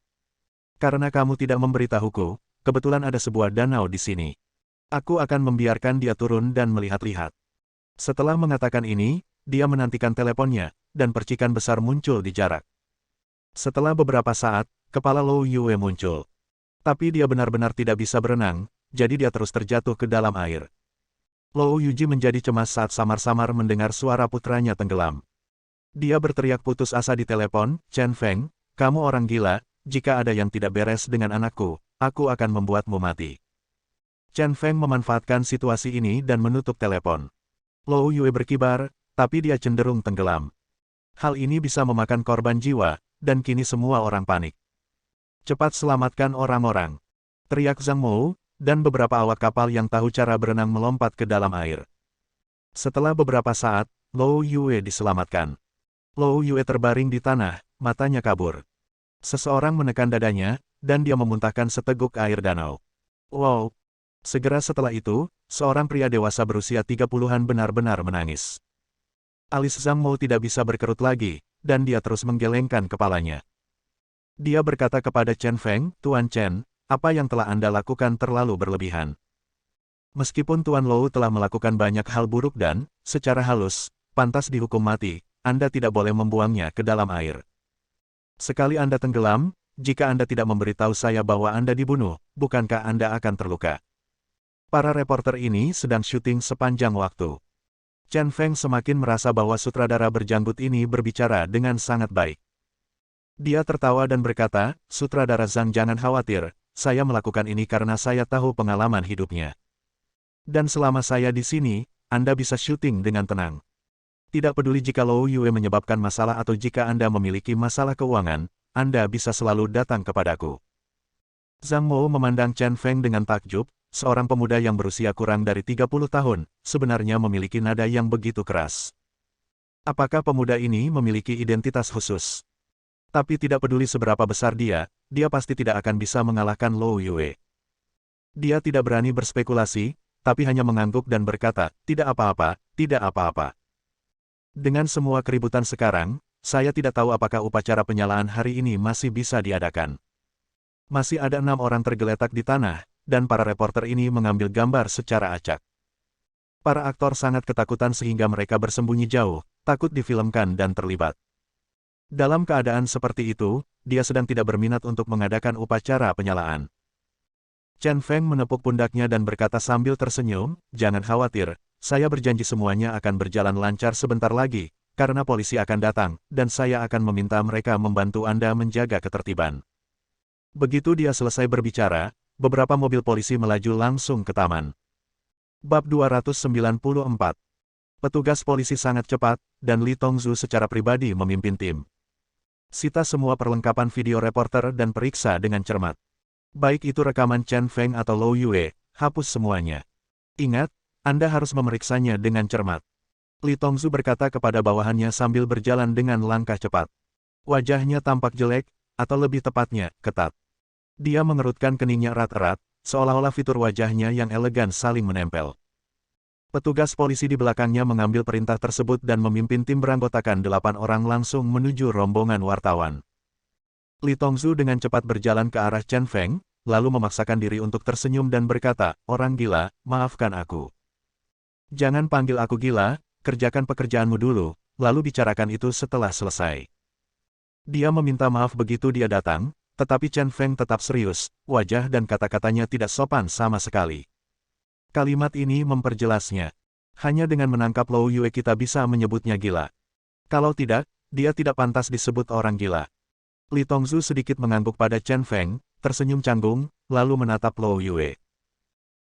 Karena kamu tidak memberitahuku, kebetulan ada sebuah danau di sini. Aku akan membiarkan dia turun dan melihat-lihat. Setelah mengatakan ini, dia menantikan teleponnya, dan percikan besar muncul di jarak. Setelah beberapa saat, kepala Lou Yue muncul. Tapi dia benar-benar tidak bisa berenang, jadi dia terus terjatuh ke dalam air. Lou Yuji menjadi cemas saat samar-samar mendengar suara putranya tenggelam. Dia berteriak putus asa di telepon, Chen Feng, kamu orang gila, jika ada yang tidak beres dengan anakku, aku akan membuatmu mati. Chen Feng memanfaatkan situasi ini dan menutup telepon. Lou Yue berkibar, tapi dia cenderung tenggelam. Hal ini bisa memakan korban jiwa, dan kini semua orang panik. Cepat selamatkan orang-orang, teriak Zhang Mou, dan beberapa awak kapal yang tahu cara berenang melompat ke dalam air. Setelah beberapa saat, Lou Yue diselamatkan. Lou Yue terbaring di tanah, matanya kabur. Seseorang menekan dadanya, dan dia memuntahkan seteguk air danau. Wow! Segera setelah itu, seorang pria dewasa berusia 30-an benar-benar menangis. Alis Zhang Mou tidak bisa berkerut lagi, dan dia terus menggelengkan kepalanya. Dia berkata kepada Chen Feng, Tuan Chen, apa yang telah Anda lakukan terlalu berlebihan. Meskipun Tuan Lou telah melakukan banyak hal buruk dan, secara halus, pantas dihukum mati, Anda tidak boleh membuangnya ke dalam air. Sekali Anda tenggelam, jika Anda tidak memberitahu saya bahwa Anda dibunuh, bukankah Anda akan terluka? Para reporter ini sedang syuting sepanjang waktu. Chen Feng semakin merasa bahwa sutradara berjanggut ini berbicara dengan sangat baik. Dia tertawa dan berkata, sutradara Zhang jangan khawatir, saya melakukan ini karena saya tahu pengalaman hidupnya. Dan selama saya di sini, Anda bisa syuting dengan tenang. Tidak peduli jika Lou Yue menyebabkan masalah atau jika Anda memiliki masalah keuangan, Anda bisa selalu datang kepadaku. Zhang Mou memandang Chen Feng dengan takjub, seorang pemuda yang berusia kurang dari 30 tahun, sebenarnya memiliki nada yang begitu keras. Apakah pemuda ini memiliki identitas khusus? Tapi tidak peduli seberapa besar dia pasti tidak akan bisa mengalahkan Lou Yue. Dia tidak berani berspekulasi, tapi hanya mengangguk dan berkata, tidak apa-apa, tidak apa-apa. Dengan semua keributan sekarang, saya tidak tahu apakah upacara penyalaan hari ini masih bisa diadakan. Masih ada 6 orang tergeletak di tanah, dan para reporter ini mengambil gambar secara acak. Para aktor sangat ketakutan sehingga mereka bersembunyi jauh, takut difilmkan dan terlibat. Dalam keadaan seperti itu, dia sedang tidak berminat untuk mengadakan upacara penyalaan. Chen Feng menepuk pundaknya dan berkata sambil tersenyum, jangan khawatir, saya berjanji semuanya akan berjalan lancar sebentar lagi, karena polisi akan datang, dan saya akan meminta mereka membantu Anda menjaga ketertiban. Begitu dia selesai berbicara, beberapa mobil polisi melaju langsung ke taman. Bab 294. Petugas polisi sangat cepat, dan Li Tongzhu secara pribadi memimpin tim. Sita semua perlengkapan video reporter dan periksa dengan cermat. Baik itu rekaman Chen Feng atau Lou Yue, hapus semuanya. Ingat, Anda harus memeriksanya dengan cermat. Li Tongzhu berkata kepada bawahannya sambil berjalan dengan langkah cepat. Wajahnya tampak jelek, atau lebih tepatnya, ketat. Dia mengerutkan keningnya erat-erat, seolah-olah fitur wajahnya yang elegan saling menempel. Petugas polisi di belakangnya mengambil perintah tersebut dan memimpin tim beranggotakan 8 orang langsung menuju rombongan wartawan. Li Tongzhu dengan cepat berjalan ke arah Chen Feng, lalu memaksakan diri untuk tersenyum dan berkata, orang gila, maafkan aku. Jangan panggil aku gila, kerjakan pekerjaanmu dulu, lalu bicarakan itu setelah selesai. Dia meminta maaf begitu dia datang, tetapi Chen Feng tetap serius, wajah dan kata-katanya tidak sopan sama sekali. Kalimat ini memperjelasnya. Hanya dengan menangkap Lou Yue kita bisa menyebutnya gila. Kalau tidak, dia tidak pantas disebut orang gila. Li Tongzhu sedikit mengangguk pada Chen Feng, tersenyum canggung, lalu menatap Lou Yue.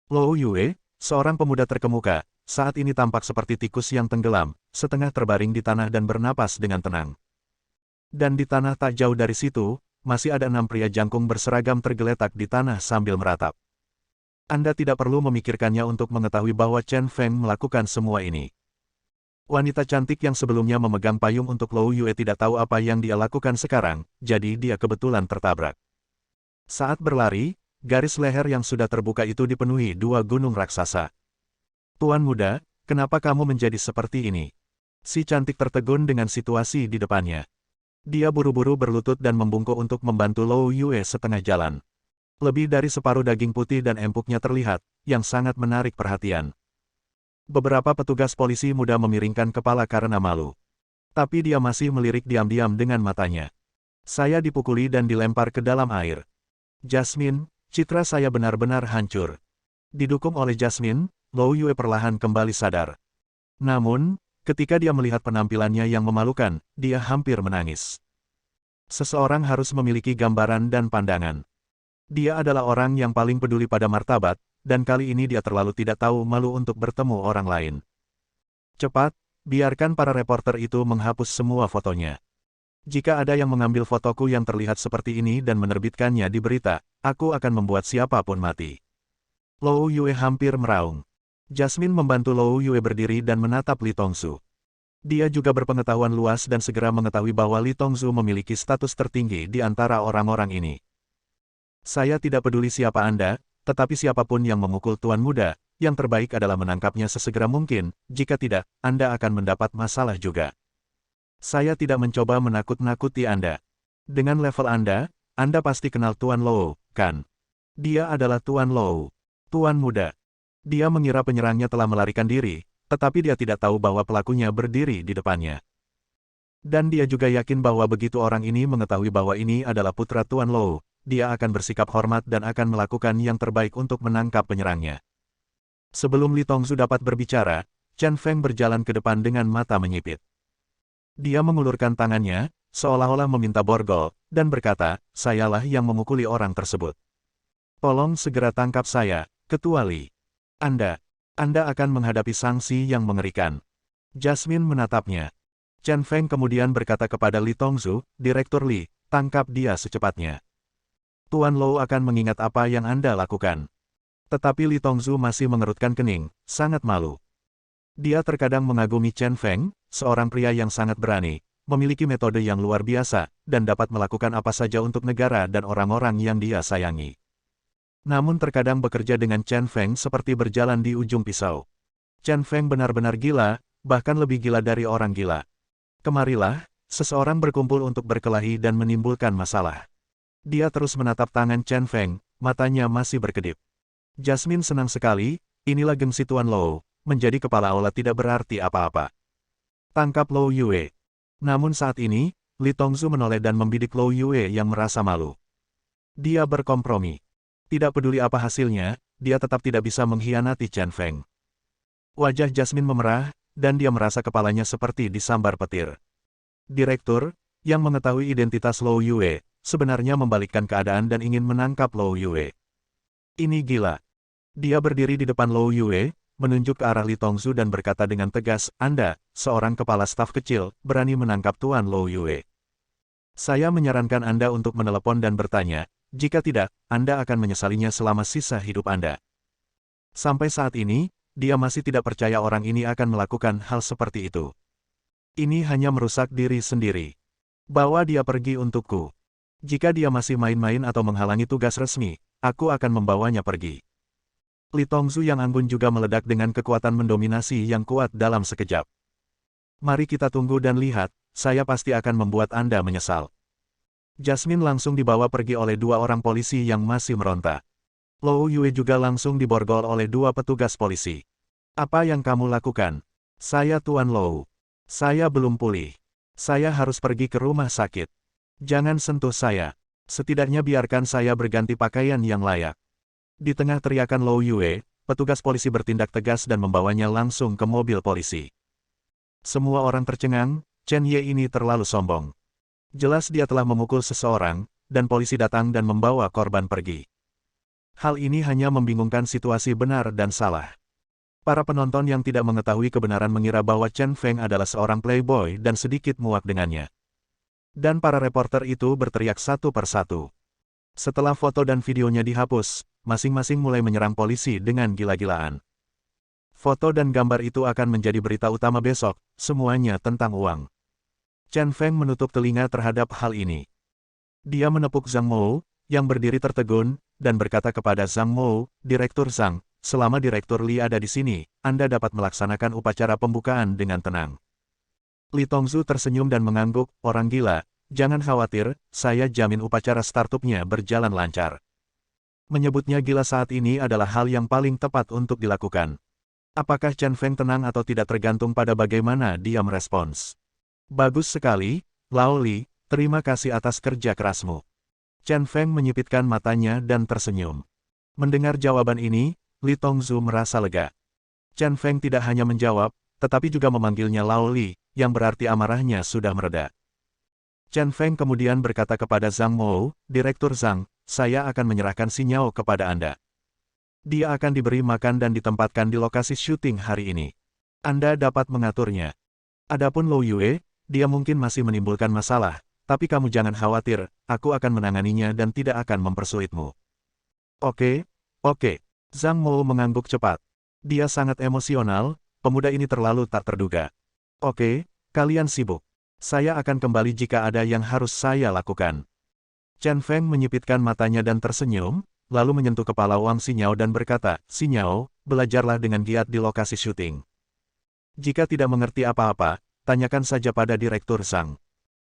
Lou Yue, seorang pemuda terkemuka, saat ini tampak seperti tikus yang tenggelam, setengah terbaring di tanah dan bernapas dengan tenang. Dan di tanah tak jauh dari situ, masih ada 6 pria jangkung berseragam tergeletak di tanah sambil meratap. Anda tidak perlu memikirkannya untuk mengetahui bahwa Chen Feng melakukan semua ini. Wanita cantik yang sebelumnya memegang payung untuk Lou Yue tidak tahu apa yang dia lakukan sekarang, jadi dia kebetulan tertabrak. Saat berlari, garis leher yang sudah terbuka itu dipenuhi dua gunung raksasa. Tuan muda, kenapa kamu menjadi seperti ini? Si cantik tertegun dengan situasi di depannya. Dia buru-buru berlutut dan membungkuk untuk membantu Lou Yue setengah jalan. Lebih dari separuh daging putih dan empuknya terlihat, yang sangat menarik perhatian. Beberapa petugas polisi muda memiringkan kepala karena malu. Tapi dia masih melirik diam-diam dengan matanya. Saya dipukuli dan dilempar ke dalam air. Jasmine, citra saya benar-benar hancur. Didukung oleh Jasmine, Lou Yue perlahan kembali sadar. Namun, ketika dia melihat penampilannya yang memalukan, dia hampir menangis. Seseorang harus memiliki gambaran dan pandangan. Dia adalah orang yang paling peduli pada martabat, dan kali ini dia terlalu tidak tahu malu untuk bertemu orang lain. Cepat, biarkan para reporter itu menghapus semua fotonya. Jika ada yang mengambil fotoku yang terlihat seperti ini dan menerbitkannya di berita, aku akan membuat siapapun mati. Lou Yue hampir meraung. Jasmine membantu Lou Yue berdiri dan menatap Li Tongzu. Dia juga berpengetahuan luas dan segera mengetahui bahwa Li Tongzu memiliki status tertinggi di antara orang-orang ini. Saya tidak peduli siapa Anda, tetapi siapapun yang memukul Tuan Muda, yang terbaik adalah menangkapnya sesegera mungkin, jika tidak, Anda akan mendapat masalah juga. Saya tidak mencoba menakut-nakuti Anda. Dengan level Anda pasti kenal Tuan Lou, kan? Dia adalah Tuan Lou. Tuan Muda. Dia mengira penyerangnya telah melarikan diri, tetapi dia tidak tahu bahwa pelakunya berdiri di depannya. Dan dia juga yakin bahwa begitu orang ini mengetahui bahwa ini adalah putra Tuan Lou, dia akan bersikap hormat dan akan melakukan yang terbaik untuk menangkap penyerangnya. Sebelum Li Tongzu dapat berbicara, Chen Feng berjalan ke depan dengan mata menyipit. Dia mengulurkan tangannya, seolah-olah meminta borgol, dan berkata, sayalah yang memukuli orang tersebut. Tolong segera tangkap saya, Ketua Li. Anda akan menghadapi sanksi yang mengerikan. Jasmine menatapnya. Chen Feng kemudian berkata kepada Li Tongzu, Direktur Li, tangkap dia secepatnya. Tuan Lou akan mengingat apa yang Anda lakukan. Tetapi Li Tongzu masih mengerutkan kening, sangat malu. Dia terkadang mengagumi Chen Feng, seorang pria yang sangat berani, memiliki metode yang luar biasa, dan dapat melakukan apa saja untuk negara dan orang-orang yang dia sayangi. Namun terkadang bekerja dengan Chen Feng seperti berjalan di ujung pisau. Chen Feng benar-benar gila, bahkan lebih gila dari orang gila. Kemarilah, seseorang berkumpul untuk berkelahi dan menimbulkan masalah. Dia terus menatap tangan Chen Feng, matanya masih berkedip. Jasmine senang sekali, inilah gengsi Tuan Lou, menjadi kepala aula tidak berarti apa-apa. Tangkap Lou Yue. Namun saat ini, Li Tongzu menoleh dan membidik Lou Yue yang merasa malu. Dia berkompromi. Tidak peduli apa hasilnya, dia tetap tidak bisa mengkhianati Chen Feng. Wajah Jasmine memerah, dan dia merasa kepalanya seperti disambar petir. Direktur, yang mengetahui identitas Lou Yue, sebenarnya membalikkan keadaan dan ingin menangkap Lou Yue. Ini gila. Dia berdiri di depan Lou Yue, menunjuk ke arah Li Tongzu dan berkata dengan tegas, Anda, seorang kepala staf kecil, berani menangkap Tuan Lou Yue. Saya menyarankan Anda untuk menelepon dan bertanya, jika tidak, Anda akan menyesalinya selama sisa hidup Anda. Sampai saat ini, dia masih tidak percaya orang ini akan melakukan hal seperti itu. Ini hanya merusak diri sendiri. Bawa dia pergi untukku. Jika dia masih main-main atau menghalangi tugas resmi, aku akan membawanya pergi. Li Tongzu yang anggun juga meledak dengan kekuatan mendominasi yang kuat dalam sekejap. Mari kita tunggu dan lihat, saya pasti akan membuat Anda menyesal. Jasmine langsung dibawa pergi oleh dua orang polisi yang masih meronta. Lou Yue juga langsung diborgol oleh dua petugas polisi. Apa yang kamu lakukan? Saya Tuan Lou. Saya belum pulih. Saya harus pergi ke rumah sakit. Jangan sentuh saya. Setidaknya biarkan saya berganti pakaian yang layak. Di tengah teriakan Lou Yue, petugas polisi bertindak tegas dan membawanya langsung ke mobil polisi. Semua orang tercengang, Chen Ye ini terlalu sombong. Jelas dia telah memukul seseorang, dan polisi datang dan membawa korban pergi. Hal ini hanya membingungkan situasi benar dan salah. Para penonton yang tidak mengetahui kebenaran mengira bahwa Chen Feng adalah seorang playboy dan sedikit muak dengannya. Dan para reporter itu berteriak satu persatu. Setelah foto dan videonya dihapus, masing-masing mulai menyerang polisi dengan gila-gilaan. Foto dan gambar itu akan menjadi berita utama besok, semuanya tentang uang. Chen Feng menutup telinga terhadap hal ini. Dia menepuk Zhang Mou, yang berdiri tertegun, dan berkata kepada Zhang Mou, Direktur Zhang, selama Direktur Li ada di sini, Anda dapat melaksanakan upacara pembukaan dengan tenang. Li Tongzhu tersenyum dan mengangguk, orang gila, jangan khawatir, saya jamin upacara startupnya berjalan lancar. Menyebutnya gila saat ini adalah hal yang paling tepat untuk dilakukan. Apakah Chen Feng tenang atau tidak tergantung pada bagaimana dia merespons. Bagus sekali, Lao Li, terima kasih atas kerja kerasmu. Chen Feng menyipitkan matanya dan tersenyum. Mendengar jawaban ini, Li Tongzhu merasa lega. Chen Feng tidak hanya menjawab, tetapi juga memanggilnya Lao Li, yang berarti amarahnya sudah mereda. Chen Feng kemudian berkata kepada Zhang Mou, Direktur Zhang, saya akan menyerahkan si Nyao kepada Anda. Dia akan diberi makan dan ditempatkan di lokasi syuting hari ini. Anda dapat mengaturnya. Adapun Lou Yue, dia mungkin masih menimbulkan masalah, tapi kamu jangan khawatir, aku akan menanganinya dan tidak akan mempersulitmu. Oke. Zhang Mou mengangguk cepat. Dia sangat emosional, pemuda ini terlalu tak terduga. Oke, kalian sibuk. Saya akan kembali jika ada yang harus saya lakukan. Chen Feng menyipitkan matanya dan tersenyum, lalu menyentuh kepala Wang Xinyao dan berkata, Xinyao, belajarlah dengan giat di lokasi syuting. Jika tidak mengerti apa-apa, tanyakan saja pada Direktur Zhang.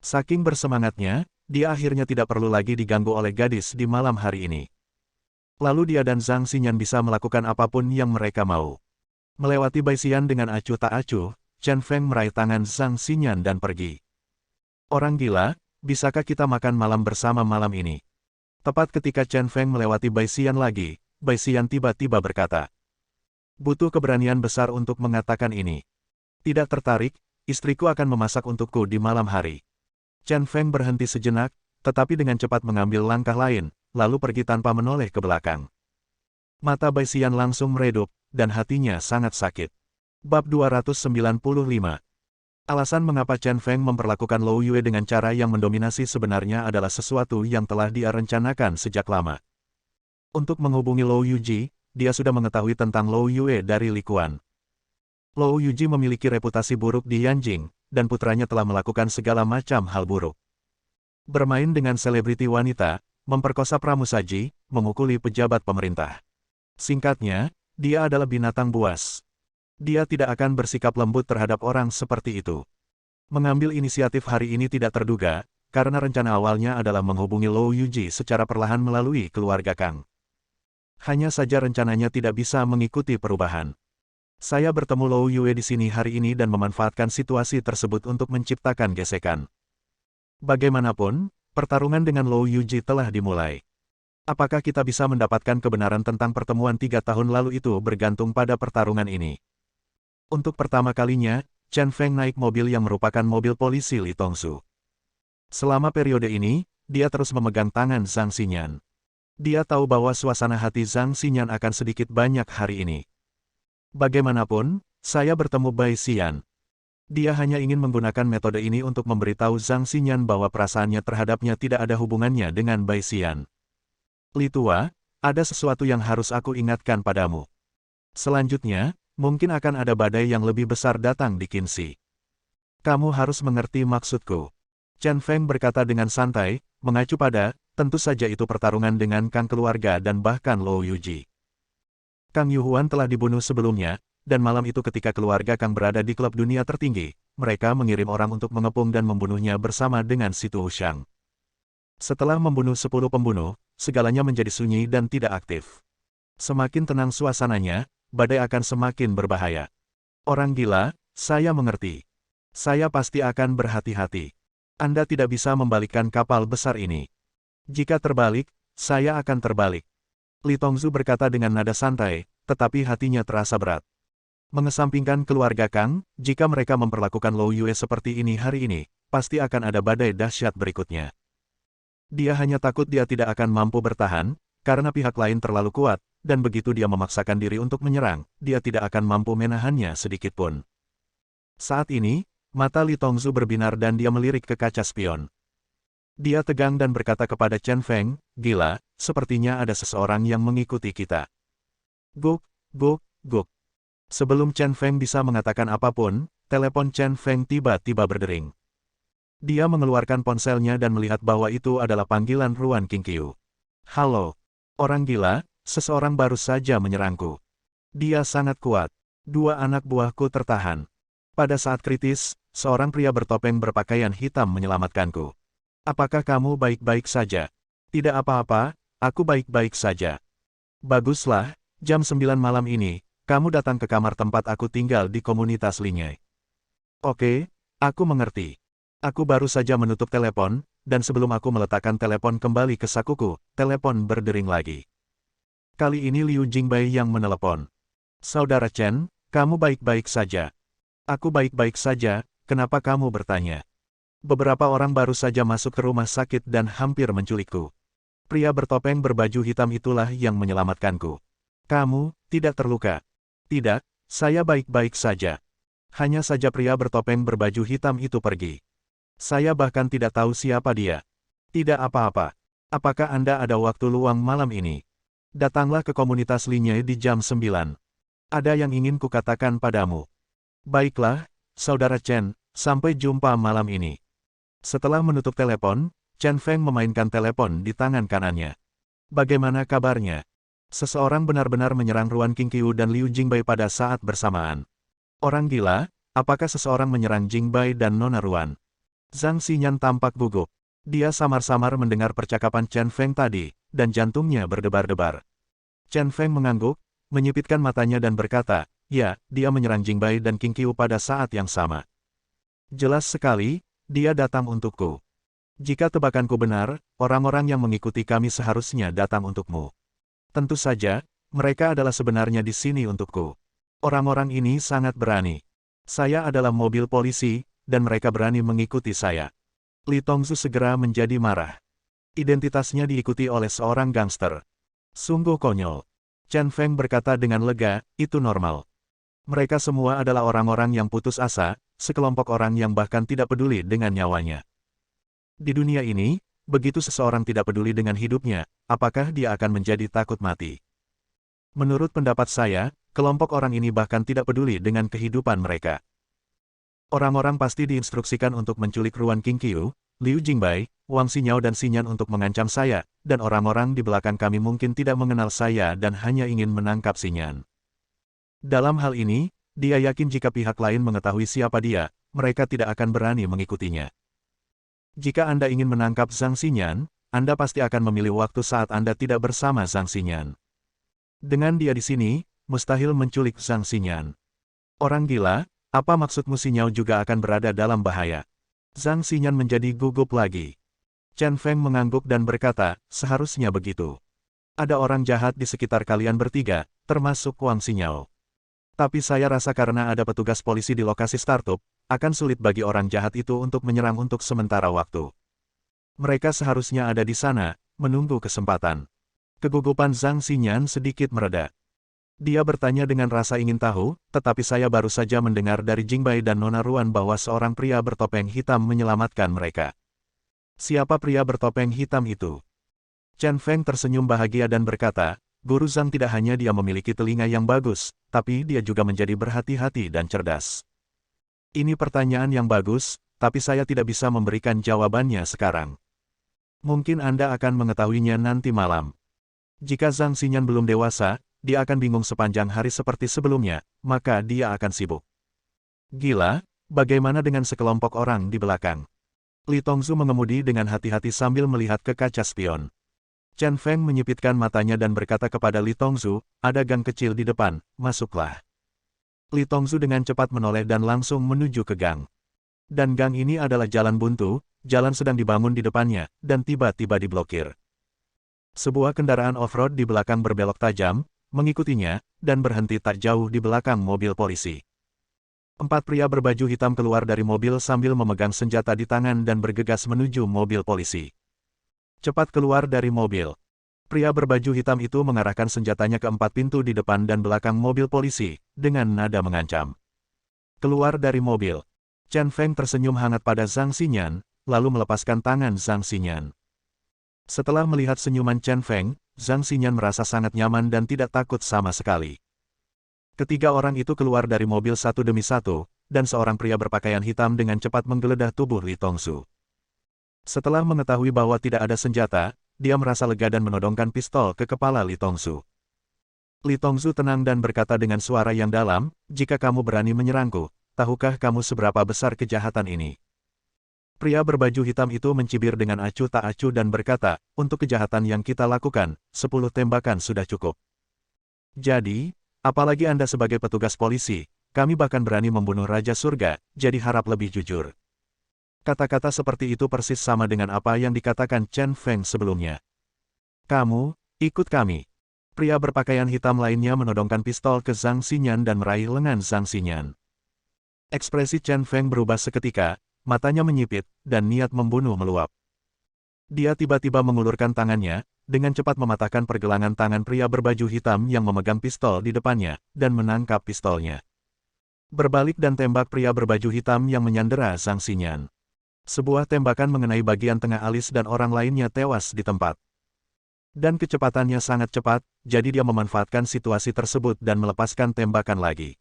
Saking bersemangatnya, dia akhirnya tidak perlu lagi diganggu oleh gadis di malam hari ini. Lalu dia dan Zhang Xinyan bisa melakukan apapun yang mereka mau. Melewati Baixian dengan acuh tak acuh, Chen Feng meraih tangan Zhang Xinyan dan pergi. Orang gila, bisakah kita makan malam bersama malam ini? Tepat ketika Chen Feng melewati Baixian lagi, Baixian tiba-tiba berkata. Butuh keberanian besar untuk mengatakan ini. Tidak tertarik, istriku akan memasak untukku di malam hari. Chen Feng berhenti sejenak, tetapi dengan cepat mengambil langkah lain, lalu pergi tanpa menoleh ke belakang. Mata Baixian langsung meredup, dan hatinya sangat sakit. Bab 295. Alasan mengapa Chen Feng memperlakukan Lou Yue dengan cara yang mendominasi sebenarnya adalah sesuatu yang telah dia rencanakan sejak lama. Untuk menghubungi Lou Yuji, dia sudah mengetahui tentang Lou Yue dari Li Quan. Lou Yuji memiliki reputasi buruk di Yanjing, dan putranya telah melakukan segala macam hal buruk. Bermain dengan selebriti wanita, memperkosa pramusaji, memukuli pejabat pemerintah. Singkatnya, dia adalah binatang buas. Dia tidak akan bersikap lembut terhadap orang seperti itu. Mengambil inisiatif hari ini tidak terduga, karena rencana awalnya adalah menghubungi Lou Yuji secara perlahan melalui keluarga Kang. Hanya saja rencananya tidak bisa mengikuti perubahan. Saya bertemu Lou Yue di sini hari ini dan memanfaatkan situasi tersebut untuk menciptakan gesekan. Bagaimanapun, pertarungan dengan Lou Yuji telah dimulai. Apakah kita bisa mendapatkan kebenaran tentang pertemuan 3 tahun lalu itu bergantung pada pertarungan ini. Untuk pertama kalinya, Chen Feng naik mobil yang merupakan mobil polisi Li Tongzhu. Selama periode ini, dia terus memegang tangan Zhang Xinyan. Dia tahu bahwa suasana hati Zhang Xinyan akan sedikit banyak hari ini. Bagaimanapun, saya bertemu Baixian. Dia hanya ingin menggunakan metode ini untuk memberitahu Zhang Xinyan bahwa perasaannya terhadapnya tidak ada hubungannya dengan Baixian. Li Tua, ada sesuatu yang harus aku ingatkan padamu. Selanjutnya, mungkin akan ada badai yang lebih besar datang di Qinxi. Kamu harus mengerti maksudku. Chen Feng berkata dengan santai, mengacu pada, tentu saja itu pertarungan dengan Kang keluarga dan bahkan Lou Yuji. Kang Yuhuan telah dibunuh sebelumnya, dan malam itu ketika keluarga Kang berada di klub dunia tertinggi, mereka mengirim orang untuk mengepung dan membunuhnya bersama dengan si Tu Shang. Setelah membunuh 10 pembunuh, segalanya menjadi sunyi dan tidak aktif. Semakin tenang suasananya, badai akan semakin berbahaya. Orang gila, saya mengerti. Saya pasti akan berhati-hati. Anda tidak bisa membalikkan kapal besar ini. Jika terbalik, saya akan terbalik. Li Tongzhu berkata dengan nada santai, tetapi hatinya terasa berat. Mengesampingkan keluarga Kang, jika mereka memperlakukan Lou Yue seperti ini hari ini, pasti akan ada badai dahsyat berikutnya. Dia hanya takut dia tidak akan mampu bertahan, karena pihak lain terlalu kuat, dan begitu dia memaksakan diri untuk menyerang, dia tidak akan mampu menahannya sedikitpun. Saat ini, mata Li Tongzhu berbinar dan dia melirik ke kaca spion. Dia tegang dan berkata kepada Chen Feng, "Gila, sepertinya ada seseorang yang mengikuti kita." Guk, guk, guk. Sebelum Chen Feng bisa mengatakan apapun, telepon Chen Feng tiba-tiba berdering. Dia mengeluarkan ponselnya dan melihat bahwa itu adalah panggilan Ruan Qingqiu. "Halo. Orang gila, seseorang baru saja menyerangku. Dia sangat kuat. Dua anak buahku tertahan. Pada saat kritis, seorang pria bertopeng berpakaian hitam menyelamatkanku. Apakah kamu baik-baik saja?" "Tidak apa-apa, aku baik-baik saja." "Baguslah, jam 9 malam ini, kamu datang ke kamar tempat aku tinggal di komunitas Lingai." "Oke, aku mengerti." Aku baru saja menutup telepon, dan sebelum aku meletakkan telepon kembali ke sakuku, telepon berdering lagi. Kali ini Liu Jingbai yang menelepon. "Saudara Chen, kamu baik-baik saja?" "Aku baik-baik saja, kenapa kamu bertanya?" "Beberapa orang baru saja masuk ke rumah sakit dan hampir menculikku. Pria bertopeng berbaju hitam itulah yang menyelamatkanku." "Kamu tidak terluka?" "Tidak, saya baik-baik saja. Hanya saja pria bertopeng berbaju hitam itu pergi. Saya bahkan tidak tahu siapa dia." "Tidak apa-apa. Apakah Anda ada waktu luang malam ini? Datanglah ke komunitas Linyi di jam 9. Ada yang ingin kukatakan padamu." "Baiklah, Saudara Chen, sampai jumpa malam ini." Setelah menutup telepon, Chen Feng memainkan telepon di tangan kanannya. "Bagaimana kabarnya?" Seseorang benar-benar menyerang Ruan Qingqiu dan Liu Jingbai pada saat bersamaan. "Orang gila, apakah seseorang menyerang Jingbai dan Nona Ruan?" Zhang Xinyan tampak gugup. Dia samar-samar mendengar percakapan Chen Feng tadi, dan jantungnya berdebar-debar. Chen Feng mengangguk, menyipitkan matanya dan berkata, "Ya, dia menyerang Jingbai dan Qingqiu pada saat yang sama. Jelas sekali, dia datang untukku. Jika tebakanku benar, orang-orang yang mengikuti kami seharusnya datang untukmu. Tentu saja, mereka adalah sebenarnya di sini untukku. Orang-orang ini sangat berani. Saya adalah mobil polisi, dan mereka berani mengikuti saya." Li Tongzu segera menjadi marah. Identitasnya diikuti oleh seorang gangster. Sungguh konyol. Chen Feng berkata dengan lega, "Itu normal. Mereka semua adalah orang-orang yang putus asa, sekelompok orang yang bahkan tidak peduli dengan nyawanya. Di dunia ini, begitu seseorang tidak peduli dengan hidupnya, apakah dia akan menjadi takut mati? Menurut pendapat saya, kelompok orang ini bahkan tidak peduli dengan kehidupan mereka. Orang-orang pasti diinstruksikan untuk menculik Ruan Qingqiu, Liu Jingbai, Wang Xinyao dan Xinyan untuk mengancam saya, dan orang-orang di belakang kami mungkin tidak mengenal saya dan hanya ingin menangkap Xinyan. Dalam hal ini, dia yakin jika pihak lain mengetahui siapa dia, mereka tidak akan berani mengikutinya. Jika Anda ingin menangkap Zhang Xinyan, Anda pasti akan memilih waktu saat Anda tidak bersama Zhang Xinyan. Dengan dia di sini, mustahil menculik Zhang Xinyan. Orang gila, apa maksudmu Xinyao juga akan berada dalam bahaya?" Zhang Xinyan menjadi gugup lagi. Chen Feng mengangguk dan berkata, "Seharusnya begitu. Ada orang jahat di sekitar kalian bertiga, termasuk Wang Xinyao. Tapi saya rasa karena ada petugas polisi di lokasi startup, akan sulit bagi orang jahat itu untuk menyerang untuk sementara waktu. Mereka seharusnya ada di sana, menunggu kesempatan." Kegugupan Zhang Xinyan sedikit mereda. Dia bertanya dengan rasa ingin tahu, "Tetapi saya baru saja mendengar dari Jingbai dan Nona Ruan bahwa seorang pria bertopeng hitam menyelamatkan mereka. Siapa pria bertopeng hitam itu?" Chen Feng tersenyum bahagia dan berkata, "Guru Zhang tidak hanya dia memiliki telinga yang bagus, tapi dia juga menjadi berhati-hati dan cerdas." "Ini pertanyaan yang bagus, tapi saya tidak bisa memberikan jawabannya sekarang. Mungkin Anda akan mengetahuinya nanti malam. Jika Zhang Xinyan belum dewasa, dia akan bingung sepanjang hari seperti sebelumnya, maka dia akan sibuk." "Gila, bagaimana dengan sekelompok orang di belakang?" Li Tongzu mengemudi dengan hati-hati sambil melihat ke kaca spion. Chen Feng menyipitkan matanya dan berkata kepada Li Tongzu, "Ada gang kecil di depan, masuklah." Li Tongzu dengan cepat menoleh dan langsung menuju ke gang. Dan gang ini adalah jalan buntu, jalan sedang dibangun di depannya, dan tiba-tiba diblokir. Sebuah kendaraan off-road di belakang berbelok tajam, mengikutinya, dan berhenti tak jauh di belakang mobil polisi. 4 pria berbaju hitam keluar dari mobil sambil memegang senjata di tangan dan bergegas menuju mobil polisi. Cepat keluar dari mobil. Pria berbaju hitam itu mengarahkan senjatanya ke 4 pintu di depan dan belakang mobil polisi, dengan nada mengancam. "Keluar dari mobil." Chen Feng tersenyum hangat pada Zhang Xinyan, lalu melepaskan tangan Zhang Xinyan. Setelah melihat senyuman Chen Feng, Zhang Xinyan merasa sangat nyaman dan tidak takut sama sekali. Ketiga orang itu keluar dari mobil satu demi satu, dan seorang pria berpakaian hitam dengan cepat menggeledah tubuh Li Tongsu. Setelah mengetahui bahwa tidak ada senjata, dia merasa lega dan menodongkan pistol ke kepala Li Tongsu. Li Tongsu tenang dan berkata dengan suara yang dalam, "Jika kamu berani menyerangku, tahukah kamu seberapa besar kejahatan ini?" Pria berbaju hitam itu mencibir dengan acuh tak acuh dan berkata, "Untuk kejahatan yang kita lakukan, 10 tembakan sudah cukup. Jadi, apalagi Anda sebagai petugas polisi, kami bahkan berani membunuh Raja Surga, jadi harap lebih jujur." Kata-kata seperti itu persis sama dengan apa yang dikatakan Chen Feng sebelumnya. "Kamu, ikut kami." Pria berpakaian hitam lainnya menodongkan pistol ke Zhang Xinyan dan meraih lengan Zhang Xinyan. Ekspresi Chen Feng berubah seketika, matanya menyipit, dan niat membunuh meluap. Dia tiba-tiba mengulurkan tangannya, dengan cepat mematahkan pergelangan tangan pria berbaju hitam yang memegang pistol di depannya, dan menangkap pistolnya. Berbalik dan tembak pria berbaju hitam yang menyandera Zhang Xinyan. Sebuah tembakan mengenai bagian tengah alis dan orang lainnya tewas di tempat. Dan kecepatannya sangat cepat, jadi dia memanfaatkan situasi tersebut dan melepaskan tembakan lagi.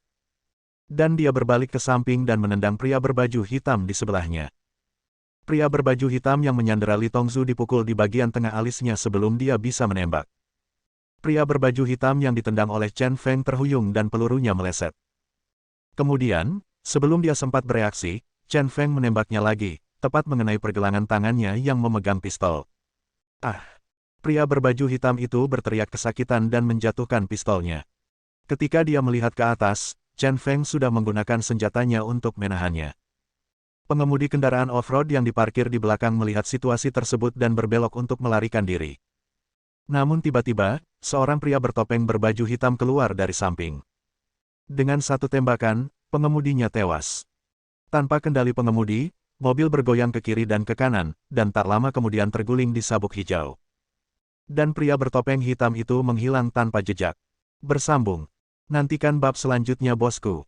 Dan dia berbalik ke samping dan menendang pria berbaju hitam di sebelahnya. Pria berbaju hitam yang menyandera Li Tongsu dipukul di bagian tengah alisnya sebelum dia bisa menembak. Pria berbaju hitam yang ditendang oleh Chen Feng terhuyung dan pelurunya meleset. Kemudian, sebelum dia sempat bereaksi, Chen Feng menembaknya lagi, tepat mengenai pergelangan tangannya yang memegang pistol. "Ah!" Pria berbaju hitam itu berteriak kesakitan dan menjatuhkan pistolnya. Ketika dia melihat ke atas, Chen Feng sudah menggunakan senjatanya untuk menahannya. Pengemudi kendaraan off-road yang diparkir di belakang melihat situasi tersebut dan berbelok untuk melarikan diri. Namun tiba-tiba, seorang pria bertopeng berbaju hitam keluar dari samping. Dengan satu tembakan, pengemudinya tewas. Tanpa kendali pengemudi, mobil bergoyang ke kiri dan ke kanan, dan tak lama kemudian terguling di sabuk hijau. Dan pria bertopeng hitam itu menghilang tanpa jejak. Bersambung. Nantikan bab selanjutnya bosku.